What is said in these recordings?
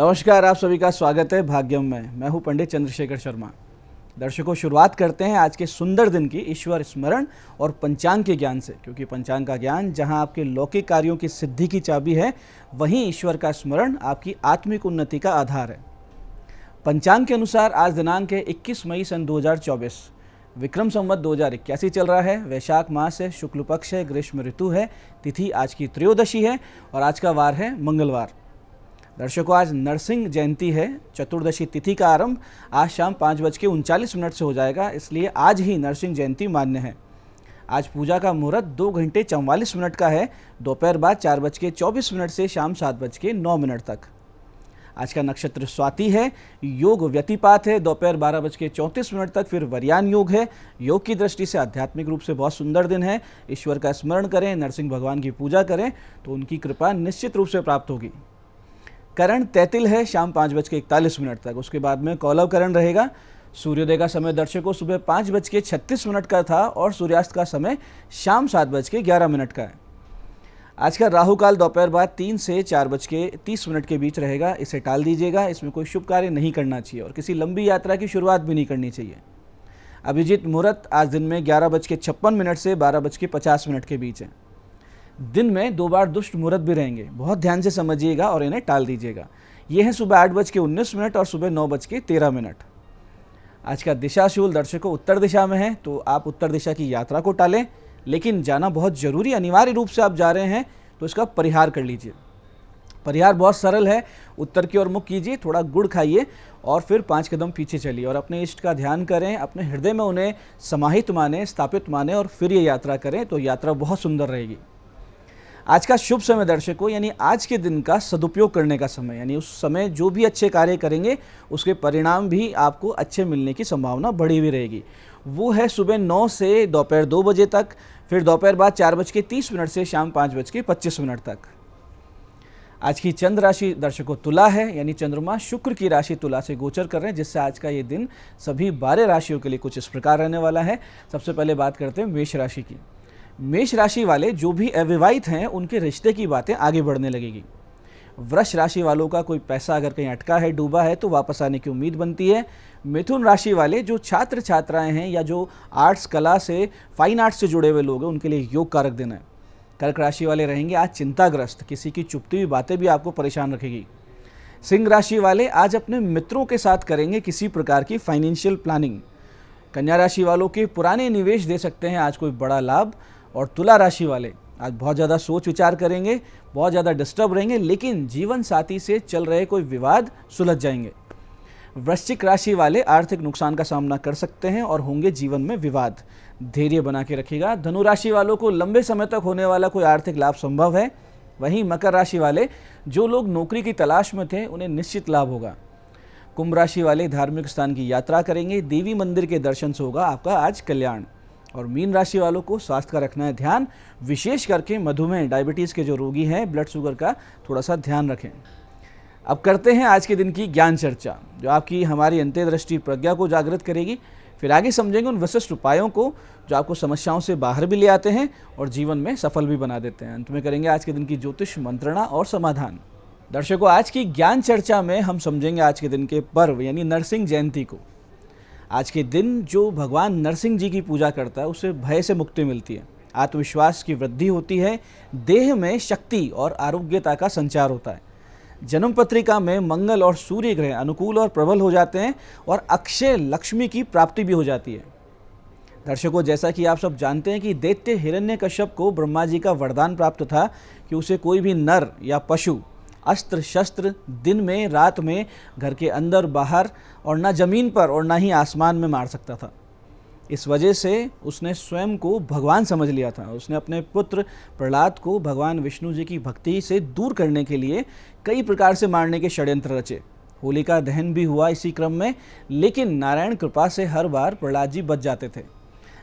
नमस्कार, आप सभी का स्वागत है भाग्यम में। मैं हूं पंडित चंद्रशेखर शर्मा। दर्शकों, शुरुआत करते हैं आज के सुंदर दिन की ईश्वर स्मरण और पंचांग के ज्ञान से, क्योंकि पंचांग का ज्ञान जहां आपके लौकिक कार्यों की सिद्धि की चाबी है, वहीं ईश्वर का स्मरण आपकी आत्मिक उन्नति का आधार है। पंचांग के अनुसार आज दिनांक है 21 मई सन 2024, विक्रम संवत 2081 चल रहा है। वैशाख मास है, शुक्ल पक्ष है, ग्रीष्म ऋतु है, तिथि आज की त्रयोदशी है और आज का वार है मंगलवार। दर्शकों, आज नरसिंह जयंती है। चतुर्दशी तिथि का आरंभ आज शाम 5:39 से हो जाएगा, इसलिए आज ही नरसिंह जयंती मान्य है। आज पूजा का मुहूर्त 2 घंटे 44 मिनट का है, दोपहर बाद 4:24 से शाम 7:09 तक। आज का नक्षत्र स्वाति है। योग व्यतिपात है, दोपहर 12:34 तक। फिर वरयान योग है। योग की दृष्टि से आध्यात्मिक रूप से बहुत सुंदर दिन है। ईश्वर का स्मरण करें, नरसिंह भगवान की पूजा करें तो उनकी कृपा निश्चित रूप से प्राप्त होगी। करण तैतिल है शाम 5:41 तक। उसके बाद में कौलव करण रहेगा। सूर्योदय का समय दर्शकों सुबह 5:36 का था और सूर्यास्त का समय शाम 7:11 का है। आज का राहु काल दोपहर बाद 3 से 4:30 के बीच रहेगा, इसे टाल दीजिएगा। इसमें कोई शुभ कार्य नहीं करना चाहिए और किसी लंबी यात्रा की शुरुआत भी नहीं करनी चाहिए। अभिजीत मुहूर्त आज दिन में 11:56 से 12:50 के बीच है। दिन में 2 बार दुष्ट मुहूर्त भी रहेंगे, बहुत ध्यान से समझिएगा और इन्हें टाल दीजिएगा। ये है सुबह 8:19 और सुबह 9:13। आज का दिशाशूल दर्शकों उत्तर दिशा में है, तो आप उत्तर दिशा की यात्रा को टालें, लेकिन जाना बहुत जरूरी अनिवार्य रूप से आप जा रहे हैं तो इसका परिहार कर लीजिए। परिहार बहुत सरल है। उत्तर की ओर मुख कीजिए, थोड़ा गुड़ खाइए और फिर 5 कदम पीछे चलिए और अपने इष्ट का ध्यान करें, अपने हृदय में उन्हें समाहित माने, स्थापित माने और फिर ये यात्रा करें तो यात्रा बहुत सुंदर रहेगी। आज का शुभ समय दर्शकों, यानी आज के दिन का सदुपयोग करने का समय, यानी उस समय जो भी अच्छे कार्य करेंगे उसके परिणाम भी आपको अच्छे मिलने की संभावना बढ़ी हुई रहेगी। वो है सुबह 9 से दोपहर 2 बजे तक, फिर दोपहर बाद 4:30 से शाम 5:25 तक। आज की चंद्र राशि दर्शकों तुला है, यानी चंद्रमा शुक्र की राशि तुला से गोचर कर रहे हैं, जिससे आज का ये दिन सभी 12 राशियों के लिए कुछ इस प्रकार रहने वाला है। सबसे पहले बात करते हैं मेष राशि की। मेष राशि वाले जो भी अविवाहित हैं उनके रिश्ते की बातें आगे बढ़ने लगेगी। वृष राशि वालों का कोई पैसा अगर कहीं अटका है, डूबा है, तो वापस आने की उम्मीद बनती है। मिथुन राशि वाले जो छात्र छात्राएं हैं या जो आर्ट्स, कला से, फाइन आर्ट्स से जुड़े हुए लोग हैं, उनके लिए योग कारक दिन है। कर्क राशि वाले रहेंगे आज चिंताग्रस्त, किसी की चुपती हुई बातें भी आपको परेशान रखेगी। सिंह राशि वाले आज अपने मित्रों के साथ करेंगे किसी प्रकार की फाइनेंशियल प्लानिंग। कन्या राशि वालों के पुराने निवेश दे सकते हैं आज कोई बड़ा लाभ। और तुला राशि वाले आज बहुत ज़्यादा सोच विचार करेंगे, बहुत ज़्यादा डिस्टर्ब रहेंगे, लेकिन जीवन साथी से चल रहे कोई विवाद सुलझ जाएंगे। वृश्चिक राशि वाले आर्थिक नुकसान का सामना कर सकते हैं और होंगे जीवन में विवाद, धैर्य बना के रखिएगा। धनु राशि वालों को लंबे समय तक होने वाला कोई आर्थिक लाभ संभव है। वहीं मकर राशि वाले जो लोग नौकरी की तलाश में थे उन्हें निश्चित लाभ होगा। कुंभ राशि वाले धार्मिक स्थान की यात्रा करेंगे, देवी मंदिर के दर्शन से होगा आपका आज कल्याण। और मीन राशि वालों को स्वास्थ्य का रखना है ध्यान, विशेष करके मधुमेह, डायबिटीज़ के जो रोगी हैं, ब्लड शुगर का थोड़ा सा ध्यान रखें। अब करते हैं आज के दिन की ज्ञान चर्चा, जो आपकी हमारी अंतर्दृष्टि प्रज्ञा को जागृत करेगी। फिर आगे समझेंगे उन विशिष्ट उपायों को जो आपको समस्याओं से बाहर भी ले आते हैं और जीवन में सफल भी बना देते हैं। अंत में करेंगे आज के दिन की ज्योतिष मंत्रणा और समाधान। दर्शकों, आज की ज्ञान चर्चा में हम समझेंगे आज के दिन के पर्व यानी नरसिंह जयंती को। आज के दिन जो भगवान नरसिंह जी की पूजा करता है उसे भय से मुक्ति मिलती है, आत्मविश्वास की वृद्धि होती है, देह में शक्ति और आरोग्यता का संचार होता है। जन्म पत्रिका में मंगल और सूर्य ग्रह अनुकूल और प्रबल हो जाते हैं और अक्षय लक्ष्मी की प्राप्ति भी हो जाती है। दर्शकों, जैसा कि आप सब जानते हैं कि दैत्य हिरण्यकश्यप को ब्रह्मा जी का वरदान प्राप्त था कि उसे कोई भी नर या पशु अस्त्र शस्त्र दिन में, रात में, घर के अंदर बाहर और ना जमीन पर और ना ही आसमान में मार सकता था। इस वजह से उसने स्वयं को भगवान समझ लिया था। उसने अपने पुत्र प्रहलाद को भगवान विष्णु जी की भक्ति से दूर करने के लिए कई प्रकार से मारने के षड्यंत्र रचे। होलिका दहन भी हुआ इसी क्रम में, लेकिन नारायण कृपा से हर बार प्रहलाद जी बच जाते थे।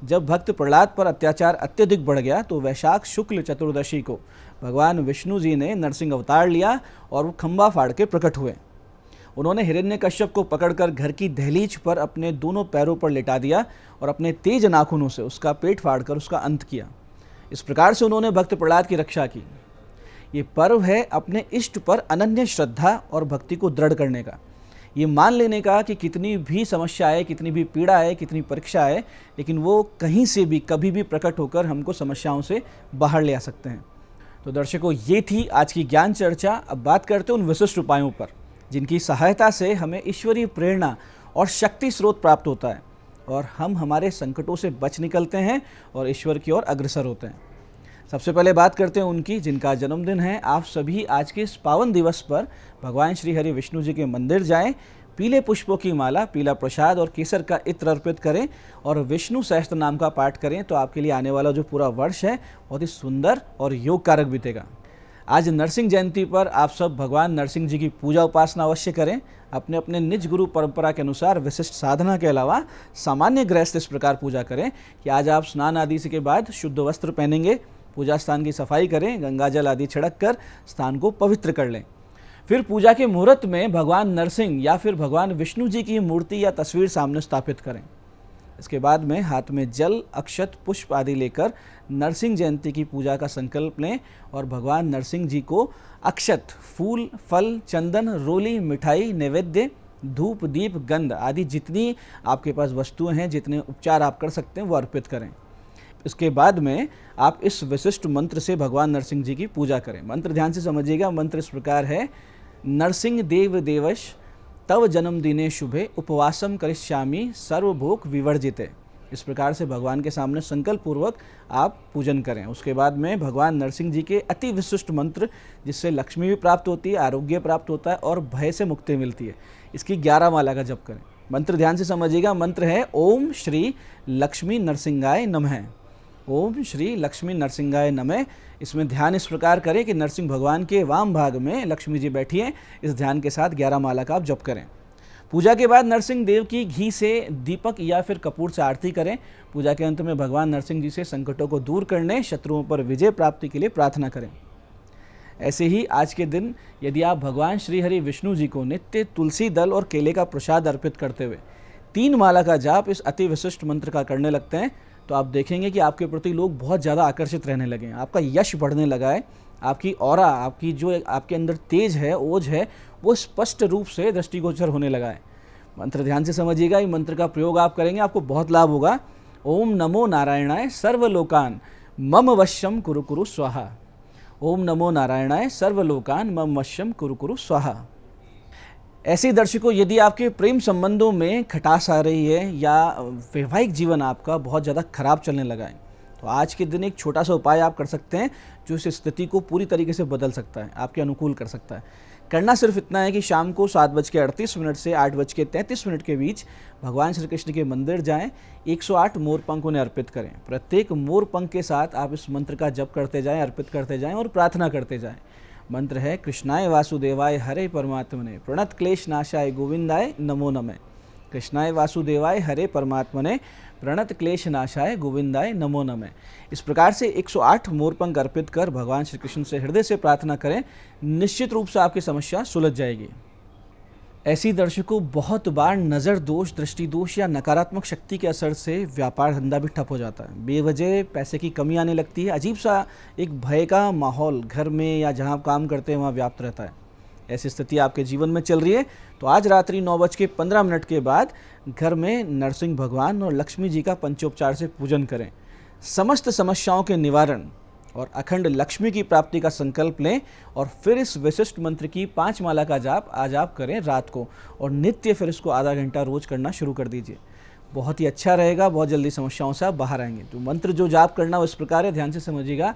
जब भक्त प्रहलाद पर अत्याचार अत्यधिक बढ़ गया तो वैशाख शुक्ल चतुर्दशी को भगवान विष्णु जी ने नरसिंह अवतार लिया और वो खंबा फाड़ के प्रकट हुए। उन्होंने हिरण्यकश्यप को पकड़कर घर की दहलीज पर अपने दोनों पैरों पर लिटा दिया और अपने तेज नाखूनों से उसका पेट फाड़कर उसका अंत किया। इस प्रकार से उन्होंने भक्त प्रहलाद की रक्षा की। ये पर्व है अपने इष्ट पर अनन्य श्रद्धा और भक्ति को दृढ़ करने का, ये मान लेने का कि कितनी भी समस्या आए, कितनी भी पीड़ा आए, कितनी परीक्षा आए, लेकिन वो कहीं से भी कभी भी प्रकट होकर हमको समस्याओं से बाहर ले आ सकते हैं। तो दर्शकों, ये थी आज की ज्ञान चर्चा। अब बात करते हैं उन विशिष्ट उपायों पर जिनकी सहायता से हमें ईश्वरीय प्रेरणा और शक्ति स्रोत प्राप्त होता है और हम हमारे संकटों से बच निकलते हैं और ईश्वर की ओर अग्रसर होते हैं। सबसे पहले बात करते हैं उनकी जिनका जन्मदिन है। आप सभी आज के इस पावन दिवस पर भगवान श्री हरि विष्णु जी के मंदिर जाएं, पीले पुष्पों की माला, पीला प्रसाद और केसर का इत्र अर्पित करें और विष्णु सहस्त्र नाम का पाठ करें, तो आपके लिए आने वाला जो पूरा वर्ष है बहुत ही सुंदर और योग कारक बीतेगा। आज नरसिंह जयंती पर आप सब भगवान नरसिंह जी की पूजा उपासना अवश्य करें। अपने अपने निज गुरु परंपरा के अनुसार विशिष्ट साधना के अलावा सामान्य गृहस्थ इस प्रकार पूजा करें कि आज आप स्नान आदि के बाद शुद्ध वस्त्र पहनेंगे, पूजा स्थान की सफाई करें, गंगा जल आदि छिड़क कर स्थान को पवित्र कर लें। फिर पूजा के मुहूर्त में भगवान नरसिंह या फिर भगवान विष्णु जी की मूर्ति या तस्वीर सामने स्थापित करें। इसके बाद में हाथ में जल, अक्षत, पुष्प आदि लेकर नरसिंह जयंती की पूजा का संकल्प लें और भगवान नरसिंह जी को अक्षत, फूल, फल, चंदन, रोली, मिठाई, नैवेद्य, धूप, दीप, गंध आदि जितनी आपके पास वस्तुएं हैं, जितने उपचार आप कर सकते हैं वो अर्पित करें। इसके बाद में आप इस विशिष्ट मंत्र से भगवान नरसिंह जी की पूजा करें। मंत्र ध्यान से समझिएगा। मंत्र इस प्रकार है, नरसिंह देव देवश तव जन्मदिने शुभे उपवासम करिष्यामि सर्वभोग विवर्जिते। इस प्रकार से भगवान के सामने संकल्प पूर्वक आप पूजन करें। उसके बाद में भगवान नरसिंह जी के अति विशिष्ट मंत्र जिससे लक्ष्मी भी प्राप्त होती है, आरोग्य प्राप्त होता है और भय से मुक्ति मिलती है, इसकी 11 माला का जप करें। मंत्र ध्यान से समझिएगा। मंत्र है ओम श्री लक्ष्मी नरसिंहाय नमः। ओम श्री लक्ष्मी नरसिंहाय नमः। इसमें ध्यान इस प्रकार करें कि नरसिंह भगवान के वाम भाग में लक्ष्मी जी बैठी हैं। इस ध्यान के साथ 11 माला का आप जप करें। पूजा के बाद नरसिंह देव की घी से दीपक या फिर कपूर से आरती करें। पूजा के अंत में भगवान नरसिंह जी से संकटों को दूर करने, शत्रुओं पर विजय प्राप्ति के लिए प्रार्थना करें। ऐसे ही आज के दिन यदि आप भगवान श्री हरि विष्णु जी को नित्य तुलसी दल और केले का प्रसाद अर्पित करते हुए 3 माला का जाप इस अति विशिष्ट मंत्र का करने लगते हैं, तो आप देखेंगे कि आपके प्रति लोग बहुत ज़्यादा आकर्षित रहने लगे हैं, आपका यश बढ़ने लगा है, आपकी ऑरा, आपकी जो आपके अंदर तेज है, ओज है, वो स्पष्ट रूप से दृष्टिगोचर होने लगा है। मंत्र ध्यान से समझिएगा। ये मंत्र का प्रयोग आप करेंगे, आपको बहुत लाभ होगा। ओम नमो नारायणाय सर्वलोकान मम वश्यम कुरु कुरु स्वाहा। ओम नमो नारायणाय सर्वलोकान मम वश्यम कुरु कुरु स्वाहा। ऐसे ही दर्शकों, यदि आपके प्रेम संबंधों में खटास आ रही है या वैवाहिक जीवन आपका बहुत ज़्यादा खराब चलने लगा है, तो आज के दिन एक छोटा सा उपाय आप कर सकते हैं जो इस स्थिति को पूरी तरीके से बदल सकता है, आपके अनुकूल कर सकता है। करना सिर्फ इतना है कि शाम को 7:38 से 8:33 के बीच भगवान श्री कृष्ण के मंदिर जाएं, 108 मोर पंख उन्हें अर्पित करें। प्रत्येक मोर पंख के साथ आप इस मंत्र का जप करते जाएं, अर्पित करते जाएं और प्रार्थना करते जाएं। मंत्र है, कृष्णाय वासुदेवाय हरे परमात्मने प्रणत क्लेश नाशाय गोविंदाय नमो नमः। कृष्णाय वासुदेवाय हरे परमात्मने प्रणत क्लेश नाशाय गोविंदाय नमो नमः। इस प्रकार से 108 मोरपंख अर्पित कर भगवान श्री कृष्ण से हृदय से प्रार्थना करें, निश्चित रूप से आपकी समस्या सुलझ जाएगी। ऐसी दर्शकों, बहुत बार नज़र दोष, दृष्टि दोष या नकारात्मक शक्ति के असर से व्यापार धंधा भी ठप हो जाता है, बेवजह पैसे की कमी आने लगती है, अजीब सा एक भय का माहौल घर में या जहां आप काम करते हैं वहां व्याप्त रहता है। ऐसी स्थिति आपके जीवन में चल रही है तो आज रात्रि 9:15 के बाद घर में नरसिंह भगवान और लक्ष्मी जी का पंचोपचार से पूजन करें। समस्त समस्याओं के निवारण और अखंड लक्ष्मी की प्राप्ति का संकल्प लें और फिर इस विशिष्ट मंत्र की 5 माला का जाप आज आप करें रात को, और नित्य फिर इसको आधा घंटा रोज करना शुरू कर दीजिए। बहुत ही अच्छा रहेगा, बहुत जल्दी समस्याओं से आप बाहर आएंगे। तो मंत्र जो जाप करना वो इस प्रकार है, ध्यान से समझिएगा।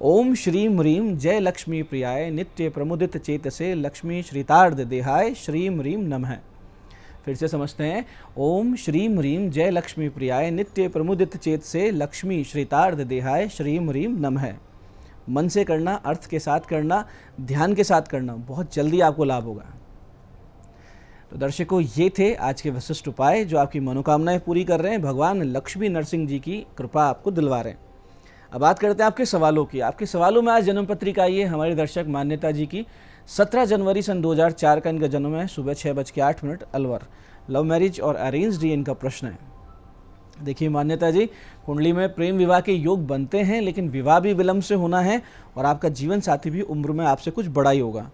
ओम श्रीम ह्रीम जय लक्ष्मी प्रियाय नित्य प्रमुदित चेतसे लक्ष्मी श्रीतार्ध देहाय श्रीम ह्रीम नमः। फिर से समझते हैं, ओम श्रीम ह्रीम जय लक्ष्मी प्रियाय नित्य प्रमुदित चेत से लक्ष्मी श्रीतार्ध देहाय श्रीम ह्रीम नमः। मन से करना, अर्थ के साथ करना, ध्यान के साथ करना, बहुत जल्दी आपको लाभ होगा। तो दर्शकों, ये थे आज के विशिष्ट उपाय जो आपकी मनोकामनाएं पूरी कर रहे हैं। भगवान लक्ष्मी नरसिंह जी की कृपा आपको दिलवा रहे हैं। अब बात करते हैं आपके सवालों की। आपके सवालों में आज जन्म पत्रिका आई है हमारे दर्शक मान्यता जी की। 17 जनवरी सन 2004 का इनका जन्म है, सुबह 6:08 अलवर। लव मैरिज और अरेंज्ड ये इनका प्रश्न है। देखिए मान्यता जी, कुंडली में प्रेम विवाह के योग बनते हैं, लेकिन विवाह भी विलंब से होना है और आपका जीवन साथी भी उम्र में आपसे कुछ बड़ा ही होगा।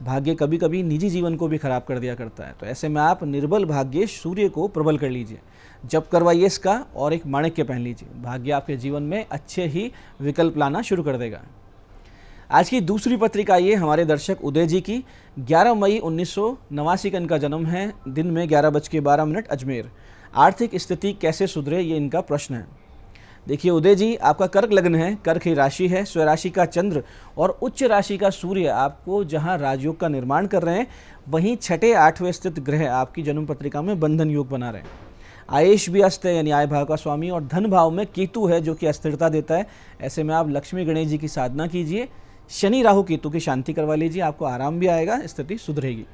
भाग्य कभी कभी निजी जीवन को भी खराब कर दिया करता है, तो ऐसे में आप निर्बल भाग्य सूर्य को प्रबल कर लीजिए, जप करवाइए इसका और एक माणिक्य पहन लीजिए। भाग्य आपके जीवन में अच्छे ही विकल्प लाना शुरू कर देगा। आज की दूसरी पत्रिका ये हमारे दर्शक उदय जी की 11 मई 1989 का इनका जन्म है। दिन में 11:12 अजमेर। आर्थिक स्थिति कैसे सुधरे, ये इनका प्रश्न है। देखिए उदय जी, आपका कर्क लग्न है, कर्क ही राशि है, स्वराशि का चंद्र और उच्च राशि का सूर्य आपको जहां राजयोग का निर्माण कर रहे हैं, वहीं 6, 8वें स्थित ग्रह आपकी जन्म पत्रिका में बंधन योग बना रहे हैं। आयेश भी अस्त है, यानी आय भाव का स्वामी, और धन भाव में केतु है जो कि अस्थिरता देता है। ऐसे में आप लक्ष्मी गणेश जी की साधना कीजिए, शनि राहु केतु की शांति करवा लीजिए, आपको आराम भी आएगा, स्थिति सुधरेगी।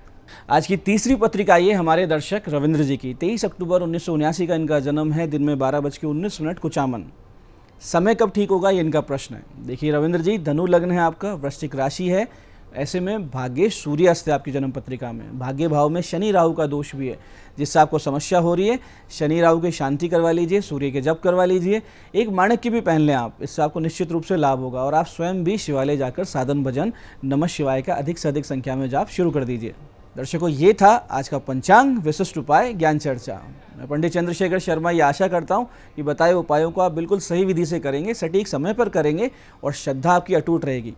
आज की तीसरी पत्रिका ये हमारे दर्शक रविंद्र जी की 23 अक्टूबर 1979 का इनका जन्म है। दिन में 12:19 कुचामन। समय कब ठीक होगा, ये इनका प्रश्न है। देखिए रविंद्र जी, धनु लग्न है आपका, वृश्चिक राशि है। ऐसे में भाग्य सूर्य अस्त है आपकी जन्म पत्रिका में। भाग्य भाव में शनि राहु का दोष भी है, जिससे आपको समस्या हो रही है। शनि राहु की शांति करवा लीजिए, सूर्य के जप करवा लीजिए, एक माणिक्य भी पहन लें आप, इससे आपको निश्चित रूप से लाभ होगा। और आप स्वयं भी शिवालय जाकर साधन भजन नमः शिवाय का अधिक से अधिक संख्या में जाप शुरू कर दीजिए। दर्शकों, ये था आज का पंचांग विशिष्ट उपाय ज्ञान चर्चा। मैं पंडित चंद्रशेखर शर्मा ये आशा करता हूँ कि बताए उपायों को आप बिल्कुल सही विधि से करेंगे, सटीक समय पर करेंगे और श्रद्धा आपकी अटूट रहेगी।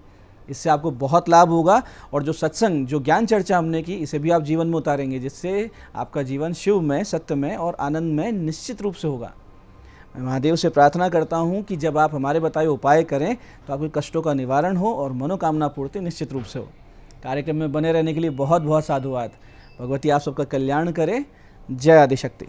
इससे आपको बहुत लाभ होगा। और जो सत्संग, जो ज्ञान चर्चा हमने की, इसे भी आप जीवन में उतारेंगे, जिससे आपका जीवन शिव में, सत्य में और आनंद में निश्चित रूप से होगा। मैं महादेव से प्रार्थना करता हूँ कि जब आप हमारे बताए उपाय करें तो आपके कष्टों का निवारण हो और मनोकामना पूर्ति निश्चित रूप से हो। कार्यक्रम में बने रहने के लिए बहुत बहुत साधुवाद। भगवती आप सबका कल्याण करे। जय आदिशक्ति।